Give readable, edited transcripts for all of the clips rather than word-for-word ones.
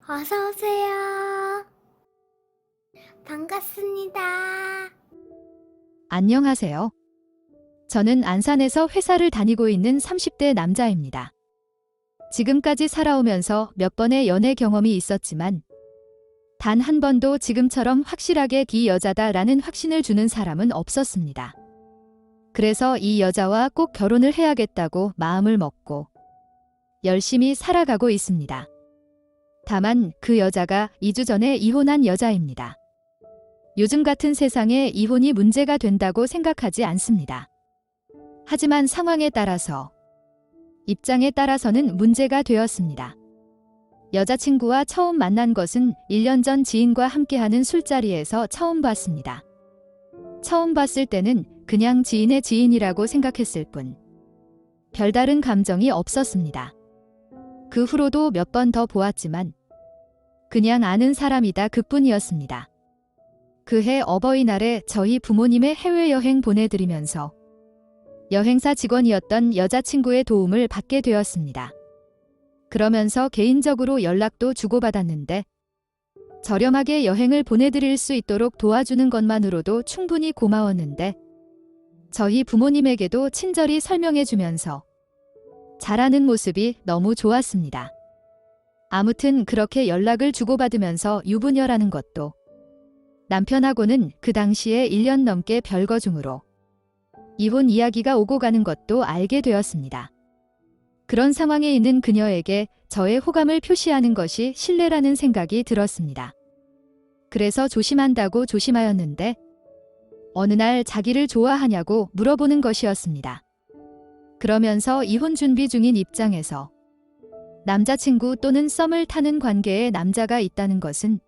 어서 오세요. 반갑습니다. 안녕하세요. 저는 안산에서 회사를 다니고 있는 30대 남자입니다. 지금까지 살아오면서 몇 번의 연애 경험이 있었지만 단 한 번도 지금처럼 확실하게 이 여자다라는 확신을 주는 사람은 없었습니다. 그래서 이 여자와 꼭 결혼을 해야겠다고 마음을 먹고 열심히 살아가고 있습니다. 다만 그 여자가 2주 전에 이혼한 여자입니다. 요즘 같은 세상에 이혼이 문제가 된다고 생각하지 않습니다. 하지만 상황에 따라서, 입장에 따라서는 문제가 되었습니다. 여자친구와 처음 만난 것은 1년 전 지인과 함께하는 술자리에서 처음 봤습니다. 처음 봤을 때는 그냥 지인의 지인이라고 생각했을 뿐, 별다른 감정이 없었습니다. 그 후로도 몇 번 더 보았지만, 그냥 아는 사람이다 그뿐이었습니다. 그해 어버이날에 저희 부모님의 해외여행 보내드리면서 여행사 직원이었던 여자친구의 도움을 받게 되었습니다. 그러면서 개인적으로 연락도 주고받았는데 저렴하게 여행을 보내드릴 수 있도록 도와주는 것만으로도 충분히 고마웠는데 저희 부모님에게도 친절히 설명해주면서 잘하는 모습이 너무 좋았습니다. 아무튼 그렇게 연락을 주고받으면서 유부녀라는 것도 남편하고는 그 당시에 1년 넘게 별거 중으로 이혼 이야기가 오고 가는 것도 알게 되었습니다. 그런 상황에 있는 그녀에게 저의 호감을 표시하는 것이 신뢰라는 생각이 들었습니다. 그래서 조심한다고 조심하였는데 어느 날 자기를 좋아하냐고 물어보는 것이었습니다. 그러면서 이혼 준비 중인 입장에서 남자친구 또는 썸을 타는 관계에 남자가 있다는 것은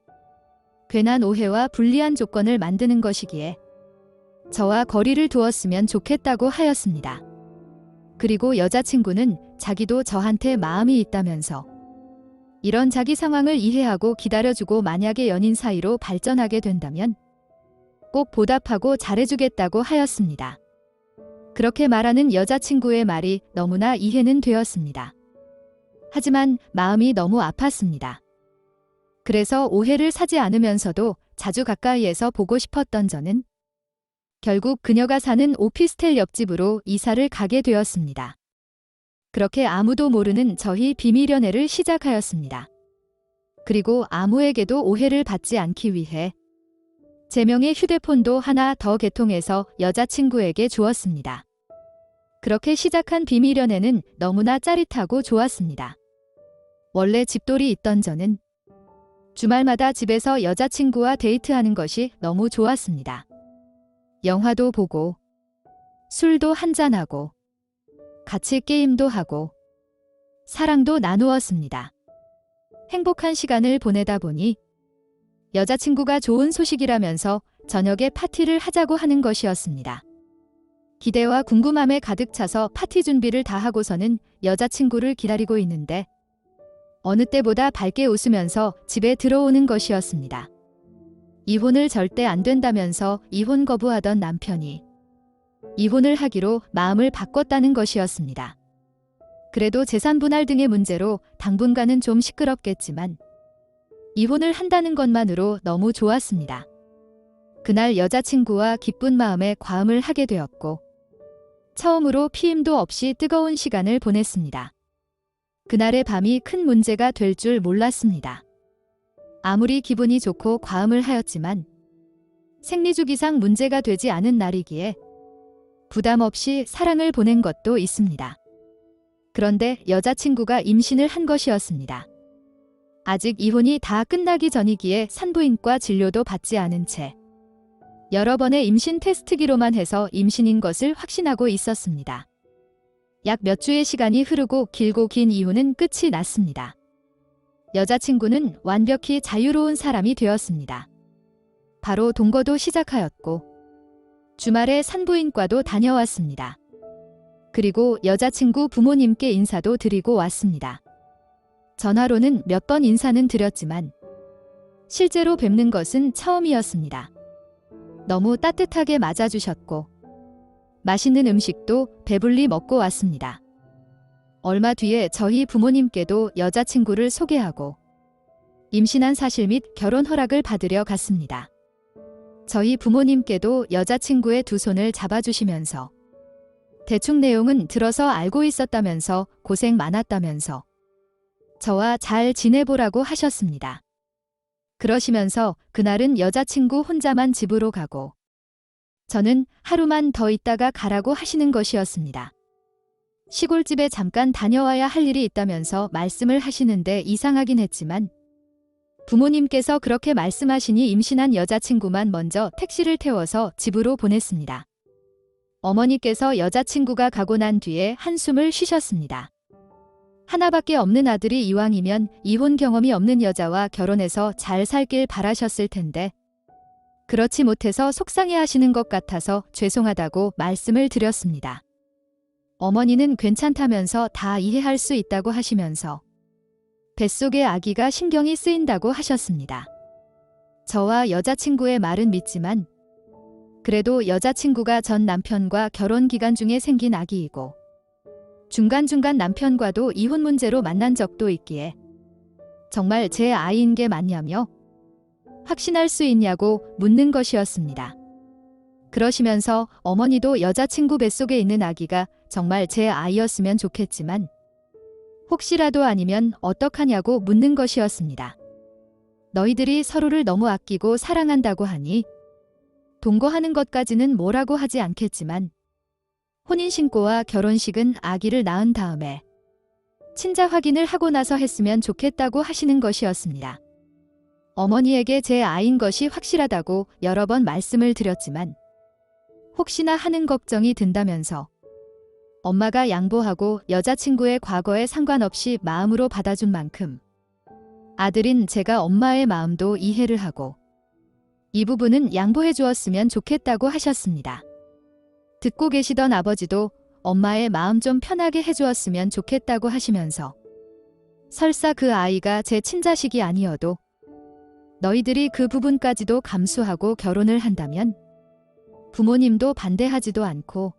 괜한 오해와 불리한 조건을 만드는 것이기에 저와 거리를 두었으면 좋겠다고 하였습니다. 그리고 여자친구는 자기도 저한테 마음이 있다면서 이런 자기 상황을 이해하고 기다려주고 만약에 연인 사이로 발전하게 된다면 꼭 보답하고 잘해주겠다고 하였습니다. 그렇게 말하는 여자친구의 말이 너무나 이해는 되었습니다. 하지만 마음이 너무 아팠습니다. 그래서 오해를 사지 않으면서도 자주 가까이에서 보고 싶었던 저는 결국 그녀가 사는 오피스텔 옆집으로 이사를 가게 되었습니다. 그렇게 아무도 모르는 저희 비밀 연애를 시작하였습니다. 그리고 아무에게도 오해를 받지 않기 위해 제 명의 휴대폰도 하나 더 개통해서 여자친구에게 주었습니다. 그렇게 시작한 비밀 연애는 너무나 짜릿하고 좋았습니다. 원래 집돌이 있던 저는 주말마다 집에서 여자친구와 데이트하는 것이 너무 좋았습니다. 영화도 보고, 술도 한잔하고, 같이 게임도 하고, 사랑도 나누었습니다. 행복한 시간을 보내다 보니 여자친구가 좋은 소식이라면서 저녁에 파티를 하자고 하는 것이었습니다. 기대와 궁금함에 가득 차서 파티 준비를 다 하고서는 여자친구를 기다리고 있는데 어느 때보다 밝게 웃으면서 집에 들어오는 것이었습니다. 이혼을 절대 안 된다면서 이혼 거부하던 남편이 이혼을 하기로 마음을 바꿨다는 것이었습니다. 그래도 재산 분할 등의 문제로 당분간은 좀 시끄럽겠지만 이혼을 한다는 것만으로 너무 좋았습니다. 그날 여자친구와 기쁜 마음에 과음을 하게 되었고 처음으로 피임도 없이 뜨거운 시간을 보냈습니다. 그날의 밤이 큰 문제가 될 줄 몰랐습니다. 아무리 기분이 좋고 과음을 하였지만 생리주기상 문제가 되지 않은 날이기에 부담 없이 사랑을 보낸 것도 있습니다. 그런데 여자친구가 임신을 한 것이었습니다. 아직 이혼이 다 끝나기 전이기에 산부인과 진료도 받지 않은 채 여러 번의 임신 테스트기로만 해서 임신인 것을 확신하고 있었습니다. 약 몇 주의 시간이 흐르고 길고 긴 이후는 끝이 났습니다. 여자친구는 완벽히 자유로운 사람이 되었습니다. 바로 동거도 시작하였고 주말에 산부인과도 다녀왔습니다. 그리고 여자친구 부모님께 인사도 드리고 왔습니다. 전화로는 몇 번 인사는 드렸지만 실제로 뵙는 것은 처음이었습니다. 너무 따뜻하게 맞아주셨고 맛있는 음식도 배불리 먹고 왔습니다. 얼마 뒤에 저희 부모님께도 여자친구를 소개하고 임신한 사실 및 결혼 허락을 받으려 갔습니다. 저희 부모님께도 여자친구의 두 손을 잡아주시면서 대충 내용은 들어서 알고 있었다면서 고생 많았다면서 저와 잘 지내보라고 하셨습니다. 그러시면서 그날은 여자친구 혼자만 집으로 가고 저는 하루만 더 있다가 가라고 하시는 것이었습니다. 시골집에 잠깐 다녀와야 할 일이 있다면서 말씀을 하시는데 이상하긴 했지만 부모님께서 그렇게 말씀하시니 임신한 여자친구만 먼저 택시를 태워서 집으로 보냈습니다. 어머니께서 여자친구가 가고 난 뒤에 한숨을 쉬셨습니다. 하나밖에 없는 아들이 이왕이면 이혼 경험이 없는 여자와 결혼해서 잘 살길 바라셨을 텐데 그렇지 못해서 속상해하시는 것 같아서 죄송하다고 말씀을 드렸습니다. 어머니는 괜찮다면서 다 이해할 수 있다고 하시면서 뱃속의 아기가 신경이 쓰인다고 하셨습니다. 저와 여자친구의 말은 믿지만 그래도 여자친구가 전 남편과 결혼 기간 중에 생긴 아기이고 중간중간 남편과도 이혼 문제로 만난 적도 있기에 정말 제 아이인 게 맞냐며 확신할 수 있냐고 묻는 것이었습니다. 그러시면서 어머니도 여자친구 뱃속에 있는 아기가 정말 제 아이였으면 좋겠지만 혹시라도 아니면 어떡하냐고 묻는 것이었습니다. 너희들이 서로를 너무 아끼고 사랑한다고 하니 동거하는 것까지는 뭐라고 하지 않겠지만 혼인신고와 결혼식은 아기를 낳은 다음에 친자 확인을 하고 나서 했으면 좋겠다고 하시는 것이었습니다. 어머니에게 제 아이인 것이 확실하다고 여러 번 말씀을 드렸지만 혹시나 하는 걱정이 든다면서 엄마가 양보하고 여자친구의 과거에 상관없이 마음으로 받아준 만큼 아들인 제가 엄마의 마음도 이해를 하고 이 부분은 양보해 주었으면 좋겠다고 하셨습니다. 듣고 계시던 아버지도 엄마의 마음 좀 편하게 해주었으면 좋겠다고 하시면서 설사 그 아이가 제 친자식이 아니어도 너희들이 그 부분까지도 감수하고 결혼을 한다면 부모님도 반대하지도 않고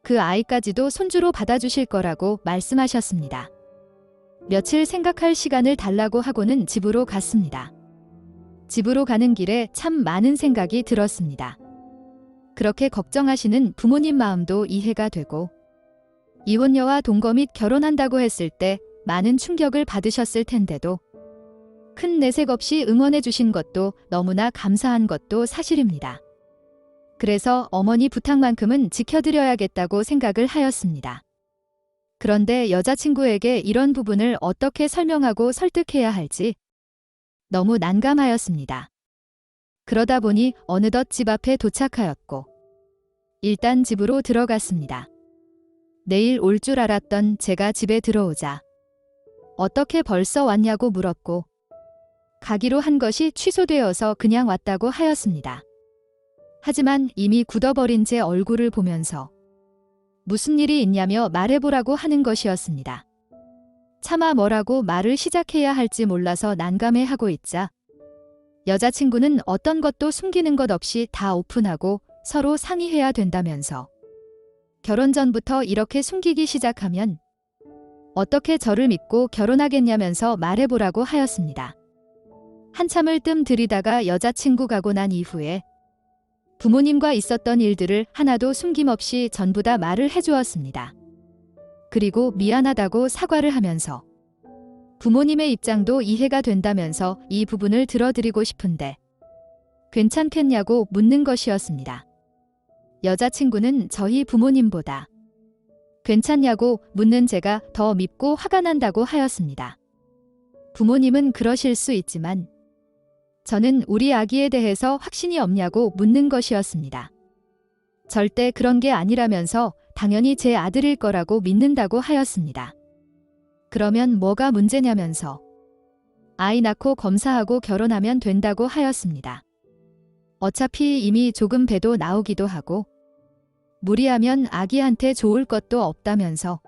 그 아이까지도 손주로 받아주실 거라고 말씀하셨습니다. 며칠 생각할 시간을 달라고 하고는 집으로 갔습니다. 집으로 가는 길에 참 많은 생각이 들었습니다. 그렇게 걱정하시는 부모님 마음도 이해가 되고 이혼녀와 동거 및 결혼한다고 했을 때 많은 충격을 받으셨을 텐데도 큰 내색 없이 응원해 주신 것도 너무나 감사한 것도 사실입니다. 그래서 어머니 부탁만큼은 지켜드려야겠다고 생각을 하였습니다. 그런데 여자친구에게 이런 부분을 어떻게 설명하고 설득해야 할지 너무 난감하였습니다. 그러다 보니 어느덧 집 앞에 도착하였고 일단 집으로 들어갔습니다. 내일 올 줄 알았던 제가 집에 들어오자 어떻게 벌써 왔냐고 물었고 가기로 한 것이 취소되어서 그냥 왔다고 하였습니다. 하지만 이미 굳어버린 제 얼굴을 보면서 무슨 일이 있냐며 말해보라고 하는 것이었습니다. 차마 뭐라고 말을 시작해야 할지 몰라서 난감해하고 있자 여자친구는 어떤 것도 숨기는 것 없이 다 오픈하고 서로 상의해야 된다면서 결혼 전부터 이렇게 숨기기 시작하면 어떻게 저를 믿고 결혼하겠냐면서 말해보라고 하였습니다. 한참을 뜸 들이다가 여자친구 가고 난 이후에 부모님과 있었던 일들을 하나도 숨김없이 전부 다 말을 해주었습니다. 그리고 미안하다고 사과를 하면서 부모님의 입장도 이해가 된다면서 이 부분을 들어드리고 싶은데 괜찮겠냐고 묻는 것이었습니다. 여자친구는 저희 부모님보다 괜찮냐고 묻는 제가 더 밉고 화가 난다고 하였습니다. 부모님은 그러실 수 있지만 저는 우리 아기에 대해서 확신이 없냐고 묻는 것이었습니다. 절대 그런 게 아니라면서 당연히 제 아들일 거라고 믿는다고 하였습니다. 그러면 뭐가 문제냐면서 아이 낳고 검사하고 결혼하면 된다고 하였습니다. 어차피 이미 조금 배도 나오기도 하고 무리하면 아기한테 좋을 것도 없다면서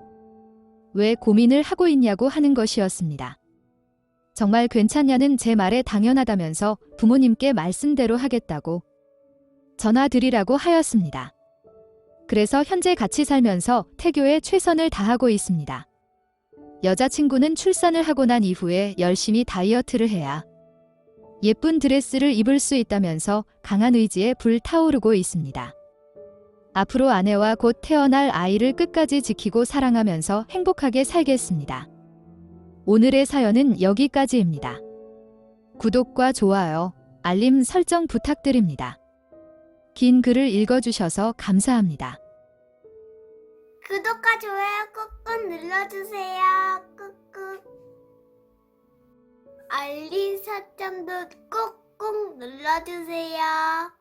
왜 고민을 하고 있냐고 하는 것이었습니다. 정말 괜찮냐는 제 말에 당연하다면서 부모님께 말씀대로 하겠다고 전화드리라고 하였습니다. 그래서 현재 같이 살면서 태교에 최선을 다하고 있습니다. 여자친구는 출산을 하고 난 이후에 열심히 다이어트를 해야 예쁜 드레스를 입을 수 있다면서 강한 의지에 불타오르고 있습니다. 앞으로 아내와 곧 태어날 아이를 끝까지 지키고 사랑하면서 행복하게 살겠습니다. 오늘의 사연은 여기까지입니다. 구독과 좋아요, 알림 설정 부탁드립니다. 긴 글을 읽어주셔서 감사합니다. 구독과 좋아요 꾹꾹 눌러주세요. 꾹꾹. 알림 설정도 꾹꾹 눌러주세요.